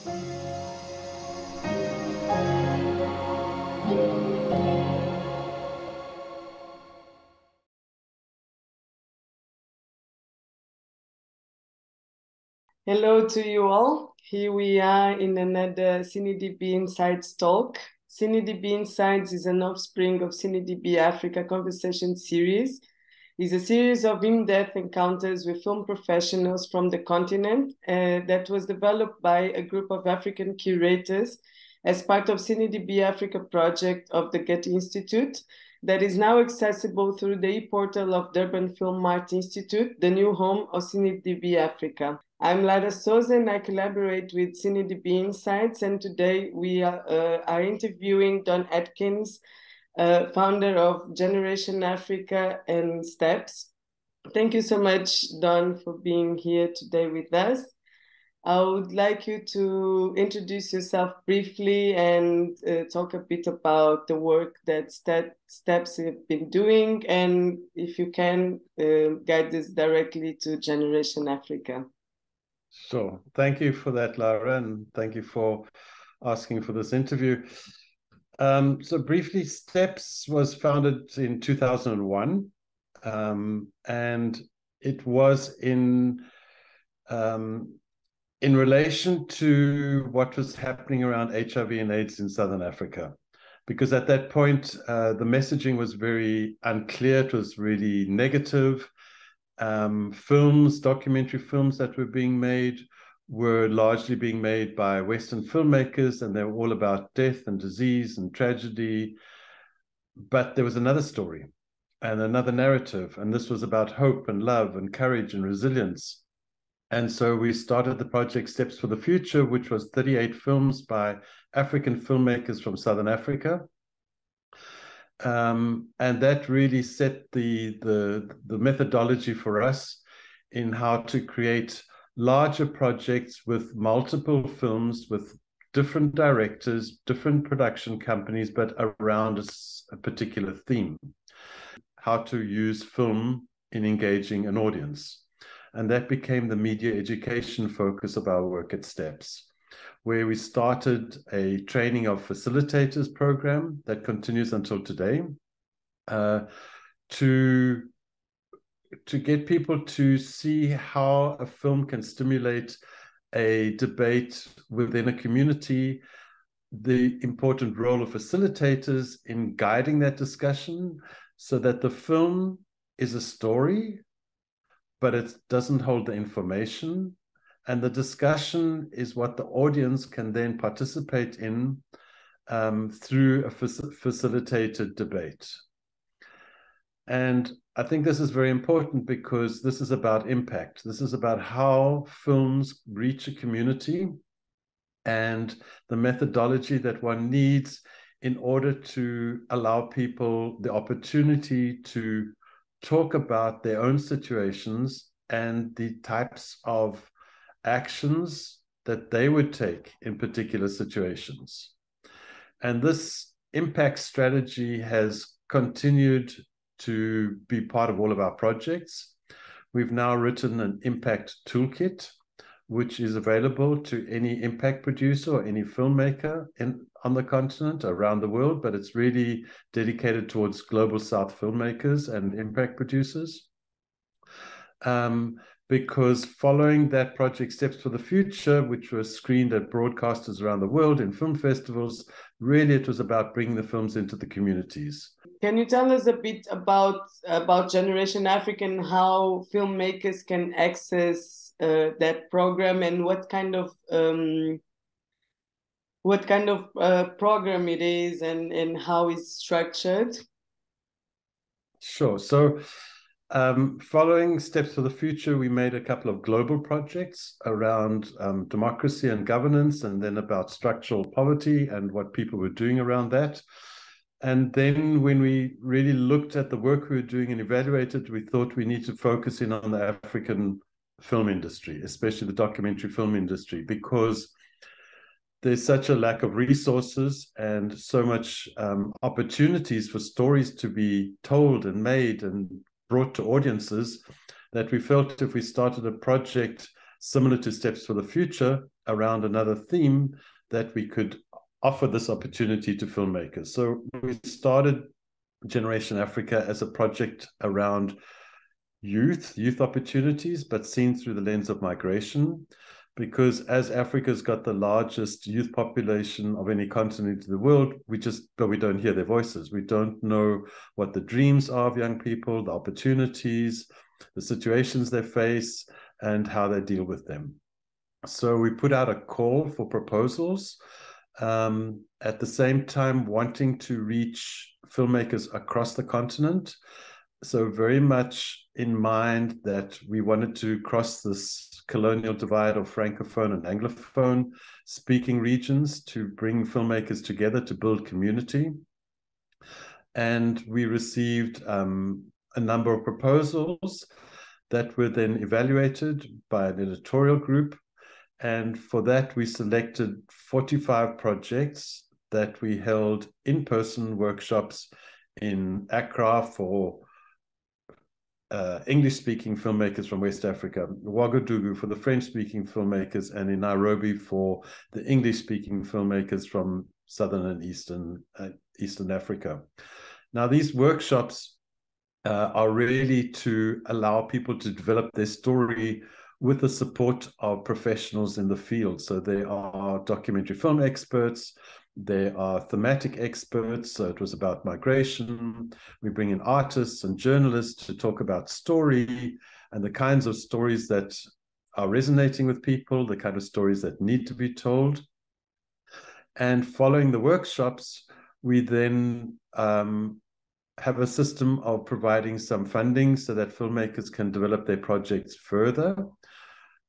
Hello to you all. Here we are in another CineDB Insights talk. CineDB Insights is an offspring of CineDB Africa Conversation Series. It's a series of in-depth encounters with film professionals from the continent that was developed by a group of African curators as part of CineDB Africa project of the Getty Institute that is now accessible through the e-portal of Durban FilmMart Institute, the new home of CineDB Africa. I'm Lara Souza and I collaborate with CineDB Insights, and today we are interviewing Don Edkins, founder of Generation Africa and Steps. Thank you so much, Don, for being here today with us. I would like you to introduce yourself briefly and talk a bit about the work that Steps have been doing, and if you can, guide us directly to Generation Africa. Sure. Thank you for that, Lara, and thank you for asking for this interview. So briefly, Steps was founded in 2001, and it was in relation to what was happening around HIV and AIDS in Southern Africa. Because at that point, the messaging was very unclear. It was really negative. Documentary films that were being made were largely being made by Western filmmakers, and they were all about death and disease and tragedy. But there was another story and another narrative, and this was about hope and love and courage and resilience. And so we started the project Steps for the Future, which was 38 films by African filmmakers from Southern Africa. And that really set the methodology for us in how to create larger projects with multiple films, with different directors, different production companies, but around a particular theme. How to use film in engaging an audience. And that became the media education focus of our work at Steps, where we started a training of facilitators program that continues until today, to get people to see how a film can stimulate a debate within a community, the important role of facilitators in guiding that discussion so that the film is a story, but it doesn't hold the information. And the discussion is what the audience can then participate in through a facilitated debate. And I think this is very important because this is about impact. This is about how films reach a community and the methodology that one needs in order to allow people the opportunity to talk about their own situations and the types of actions that they would take in particular situations. And this impact strategy has continued to be part of all of our projects. We've now written an impact toolkit, which is available to any impact producer or any filmmaker on the continent, around the world, but it's really dedicated towards Global South filmmakers and impact producers. Because following that project Steps for the Future, which was screened at broadcasters around the world in film festivals, really it was about bringing the films into the communities. Can you tell us a bit about Generation Africa and how filmmakers can access that program, and what kind of program it is and how it's structured? Sure. So following Steps for the Future, we made a couple of global projects around democracy and governance, and then about structural poverty and what people were doing around that. And then when we really looked at the work we were doing and evaluated, we thought we need to focus in on the African film industry, especially the documentary film industry, because there's such a lack of resources and so much opportunities for stories to be told and made and brought to audiences, that we felt if we started a project similar to Steps for the Future, around another theme that we could offer this opportunity to filmmakers. So we started Generation Africa as a project around youth opportunities, but seen through the lens of migration. Because as Africa's got the largest youth population of any continent in the world, we don't hear their voices. We don't know what the dreams are of young people, the opportunities, the situations they face, and how they deal with them. So we put out a call for proposals, at the same time wanting to reach filmmakers across the continent. So very much in mind that we wanted to cross this colonial divide of Francophone and Anglophone speaking regions to bring filmmakers together to build community. And we received a number of proposals that were then evaluated by an editorial group. And for that, we selected 45 projects that we held in-person workshops in Accra for English-speaking filmmakers from West Africa, Ouagadougou for the French-speaking filmmakers, and in Nairobi for the English-speaking filmmakers from Southern and Eastern Africa. Now, these workshops are really to allow people to develop their story with the support of professionals in the field. So there are documentary film experts, there are thematic experts, so it was about migration. We bring in artists and journalists to talk about story and the kinds of stories that are resonating with people, the kind of stories that need to be told. And following the workshops, we then have a system of providing some funding so that filmmakers can develop their projects further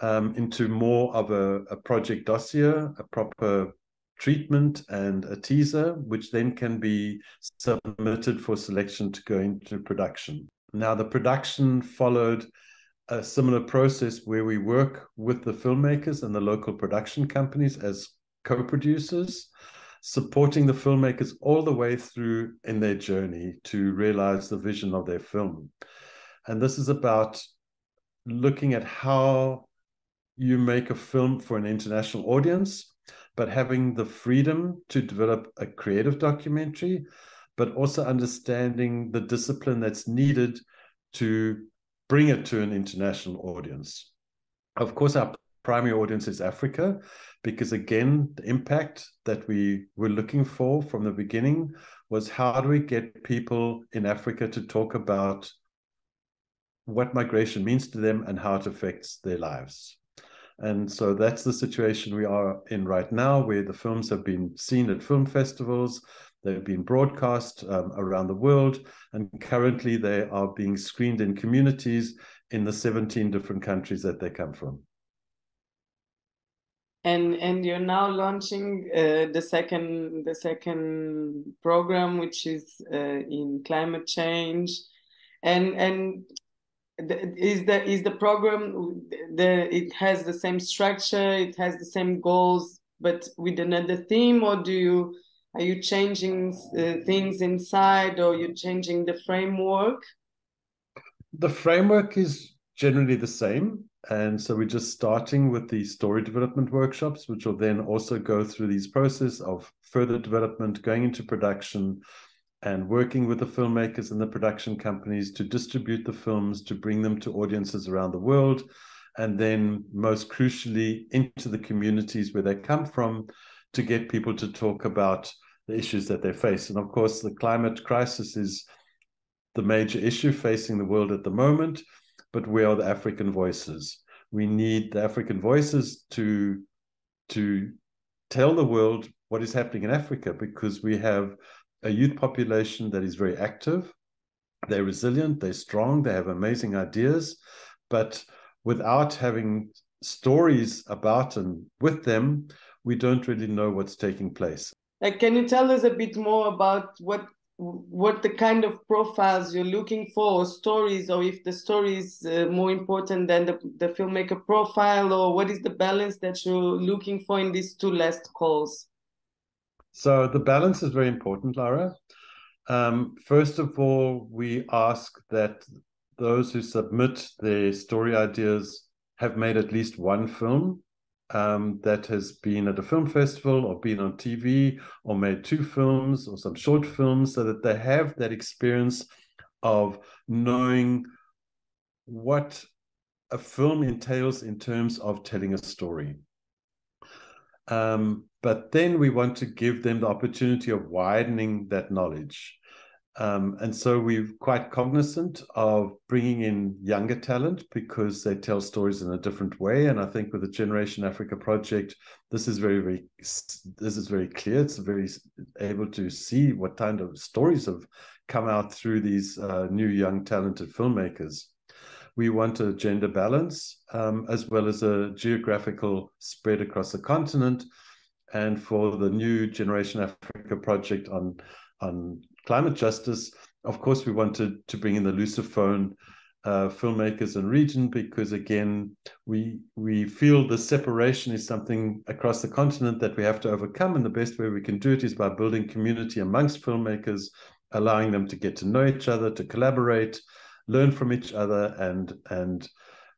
into more of a project dossier, a proper treatment and a teaser, which then can be submitted for selection to go into production. Now, the production followed a similar process where we work with the filmmakers and the local production companies as co-producers, supporting the filmmakers all the way through in their journey to realize the vision of their film. And this is about looking at how you make a film for an international audience, but having the freedom to develop a creative documentary, but also understanding the discipline that's needed to bring it to an international audience. Of course, our primary audience is Africa, because again, the impact that we were looking for from the beginning was how do we get people in Africa to talk about what migration means to them and how it affects their lives. And so that's the situation we are in right now, where the films have been seen at film festivals, they've been broadcast around the world, and currently they are being screened in communities in the 17 different countries that they come from. And you're now launching the second program, which is in climate change, and is the program it has the same structure, it has the same goals, but with another theme, or are you changing things inside, or you're changing the framework? The framework is generally the same. And so we're just starting with the story development workshops, which will then also go through these process of further development, going into production, and working with the filmmakers and the production companies to distribute the films, to bring them to audiences around the world, and then most crucially into the communities where they come from to get people to talk about the issues that they face. And of course, the climate crisis is the major issue facing the world at the moment, but where are the African voices? We need the African voices to tell the world what is happening in Africa, because we have a youth population that is very active. They're resilient, they're strong, they have amazing ideas, but without having stories about and with them, we don't really know what's taking place. Can you tell us a bit more about what the kind of profiles you're looking for, or stories, or if the story is more important than the filmmaker profile, or what is the balance that you're looking for in these two last calls? So the balance is very important, Lara. First of all, we ask that those who submit their story ideas have made at least one film that has been at a film festival or been on TV or made 2 films or some short films, so that they have that experience of knowing what a film entails in terms of telling a story. But then we want to give them the opportunity of widening that knowledge. And so we're quite cognizant of bringing in younger talent because they tell stories in a different way. And I think with the Generation Africa project, this is very clear. It's very able to see what kind of stories have come out through these new young talented filmmakers. We want a gender balance as well as a geographical spread across the continent. And for the new Generation Africa project on climate justice, of course, we wanted to bring in the Lusophone filmmakers and region because, again, we feel the separation is something across the continent that we have to overcome. And the best way we can do it is by building community amongst filmmakers, allowing them to get to know each other, to collaborate, learn from each other, and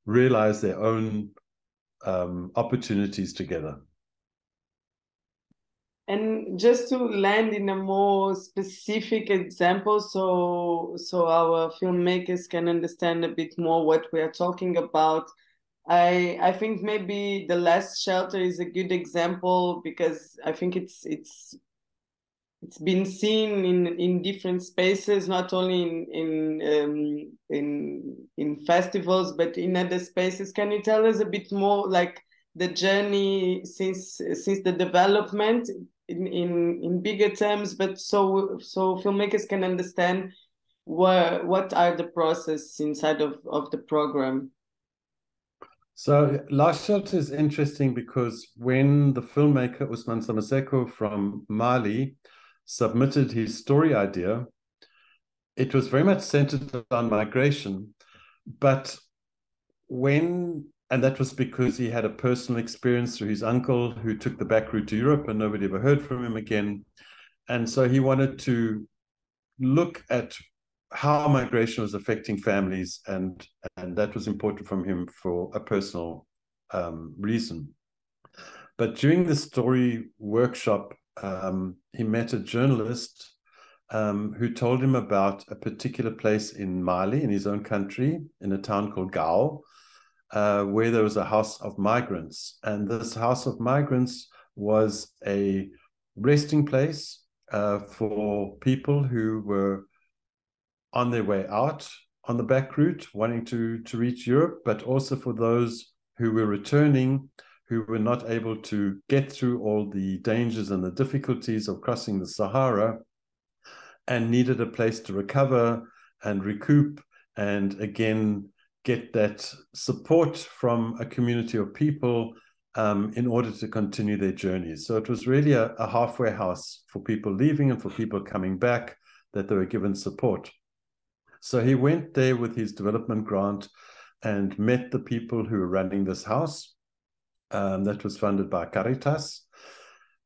realize their own opportunities together. And just to land in a more specific example, so our filmmakers can understand a bit more what we are talking about, I think maybe The Last Shelter is a good example because I think it's been seen in different spaces, not only in festivals but in other spaces. Can you tell us a bit more, like the journey since the development in bigger terms, but so filmmakers can understand what are the process inside of the program? So Last Shelter is interesting because when the filmmaker Usman Samaseko from Mali submitted his story idea, it was very much centered on migration, but and that was because he had a personal experience through his uncle who took the back route to Europe and nobody ever heard from him again. And so he wanted to look at how migration was affecting families, and that was important from him for a personal reason. But during the story workshop, he met a journalist who told him about a particular place in Mali, in his own country, in a town called Gao, where there was a house of migrants. And this house of migrants was a resting place for people who were on their way out on the back route, wanting to reach Europe, but also for those who were returning, who were not able to get through all the dangers and the difficulties of crossing the Sahara and needed a place to recover and recoup and again get that support from a community of people in order to continue their journeys. So it was really a halfway house for people leaving and for people coming back, that they were given support. So he went there with his development grant and met the people who were running this house that was funded by Caritas,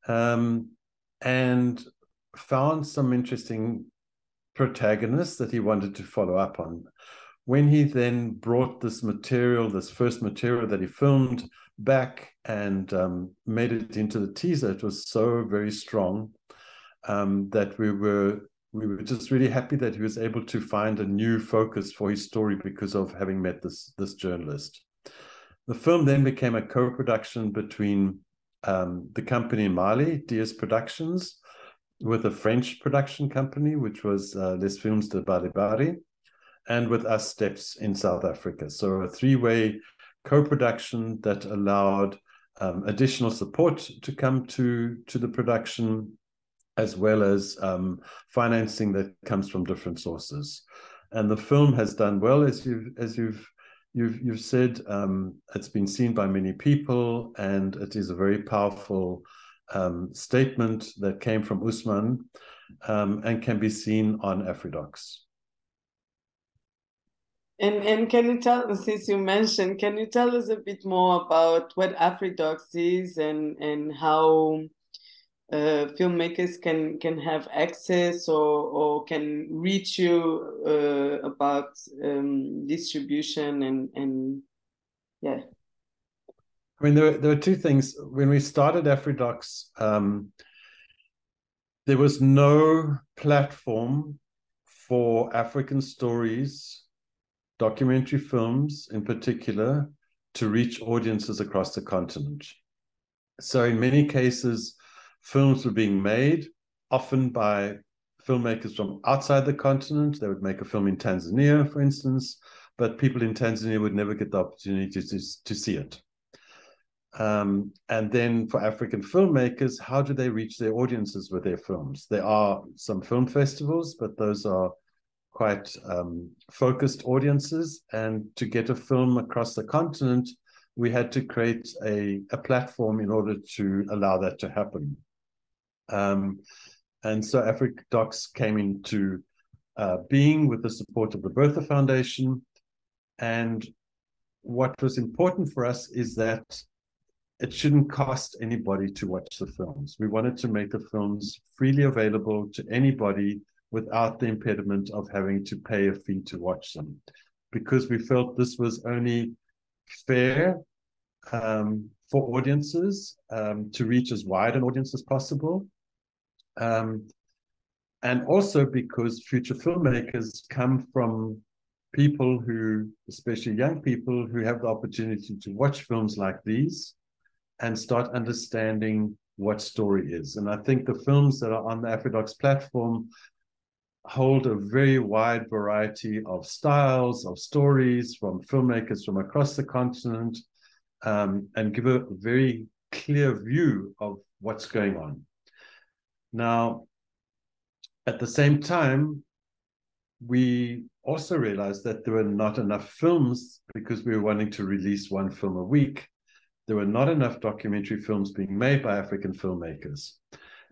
and found some interesting protagonists that he wanted to follow up on. When he then brought this first material that he filmed back and made it into the teaser, it was so very strong that we were just really happy that he was able to find a new focus for his story because of having met this journalist. The film then became a co-production between the company in Mali, DS Productions, with a French production company, which was Les Films de Bari, and with Us Steps in South Africa. So a 3-way co-production that allowed additional support to come to the production, as well as financing that comes from different sources. And the film has done well, as you've said. It's been seen by many people, and it is a very powerful statement that came from Usman and can be seen on AfriDocs. And can you tell, since you mentioned, can you tell us a bit more about what AfriDocs is and how filmmakers can have access or can reach you about distribution and yeah. I mean, there were two things. When we started AfriDocs, there was no platform for African stories, documentary films in particular, to reach audiences across the continent. So in many cases, films were being made, often by filmmakers from outside the continent. They would make a film in Tanzania, for instance, but people in Tanzania would never get the opportunity to see it. And then for African filmmakers, how do they reach their audiences with their films? There are some film festivals, but those are quite focused audiences. And to get a film across the continent, we had to create a platform in order to allow that to happen. And so AfriDocs came into being with the support of the Bertha Foundation. And what was important for us is that it shouldn't cost anybody to watch the films. We wanted to make the films freely available to anybody without the impediment of having to pay a fee to watch them, because we felt this was only fair for audiences to reach as wide an audience as possible. And also because future filmmakers come from people who, especially young people, who have the opportunity to watch films like these and start understanding what story is. And I think the films that are on the AfriDocs platform hold a very wide variety of styles, of stories from filmmakers from across the continent, and give a very clear view of what's going on. Now, at the same time, we also realized that there were not enough films, because we were wanting to release one film a week. There were not enough documentary films being made by African filmmakers.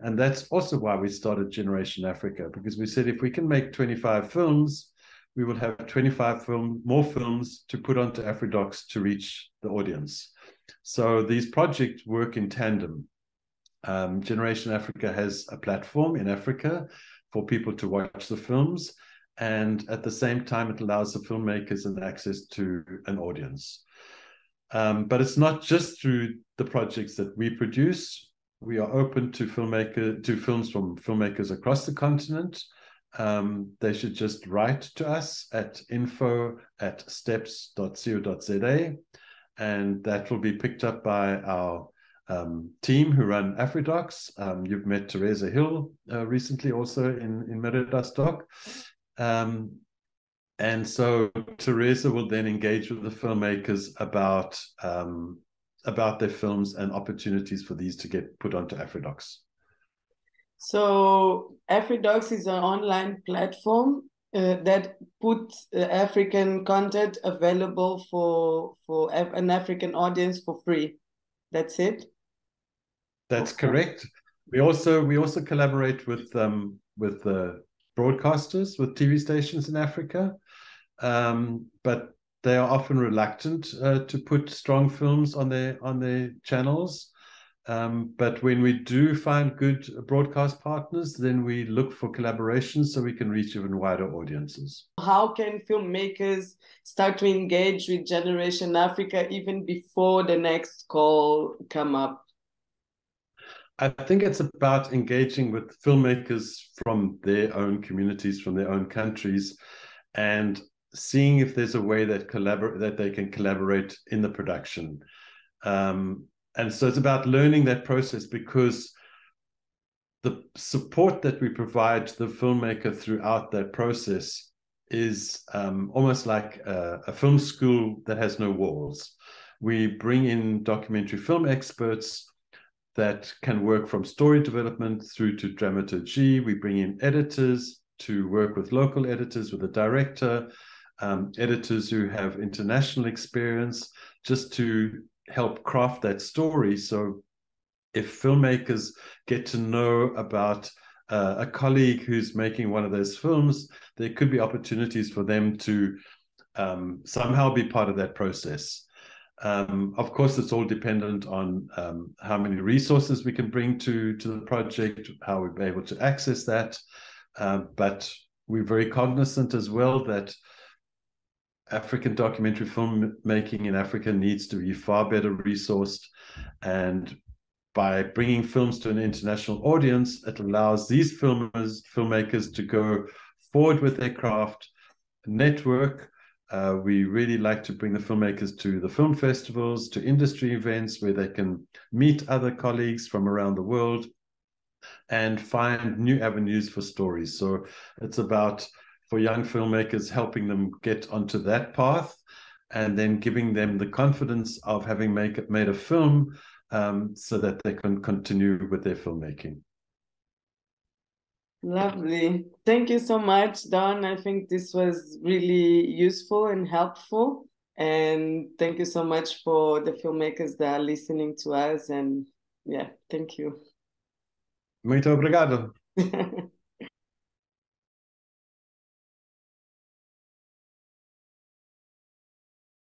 And that's also why we started Generation Africa, because we said if we can make 25 films, we will have 25 more films to put onto AfriDocs to reach the audience. So these projects work in tandem. Generation Africa has a platform in Africa for people to watch the films, and at the same time, it allows the filmmakers an access to an audience. But it's not just through the projects that we produce. We are open to films from filmmakers across the continent. They should just write to us at info@steps.co.za, and that will be picked up by our team who run AfriDocs. You've met Teresa Hill recently also in Meridas Doc. And so Teresa will then engage with the filmmakers about their films and opportunities for these to get put onto AfriDocs. So AfriDocs is an online platform that puts African content available for an African audience for free. That's it? That's correct. We also collaborate with broadcasters, with TV stations in Africa, but they are often reluctant to put strong films on their channels. But when we do find good broadcast partners, then we look for collaborations so we can reach even wider audiences. How can filmmakers start to engage with Generation Africa even before the next call come up? I think it's about engaging with filmmakers from their own communities, from their own countries, and seeing if there's a way that they can collaborate in the production. And so it's about learning that process, because the support that we provide to the filmmaker throughout that process is almost like a film school that has no walls. We bring in documentary film experts that can work from story development through to dramaturgy. We bring in editors to work with local editors, with a director, editors who have international experience, just to help craft that story. So if filmmakers get to know about a colleague who's making one of those films, there could be opportunities for them to somehow be part of that process. Of course, it's all dependent on how many resources we can bring to the project, how we'll be able to access that. But we're very cognizant as well that African documentary filmmaking in Africa needs to be far better resourced. And by bringing films to an international audience, it allows these filmmakers to go forward with their craft, network. We really like to bring the filmmakers to the film festivals, to industry events where they can meet other colleagues from around the world and find new avenues for stories. So it's about, for young filmmakers, helping them get onto that path and then giving them the confidence of having made a film so that they can continue with their filmmaking. Lovely. Thank you so much, Don. I think this was really useful and helpful. And thank you so much for the filmmakers that are listening to us. And yeah, thank you. Muito obrigado.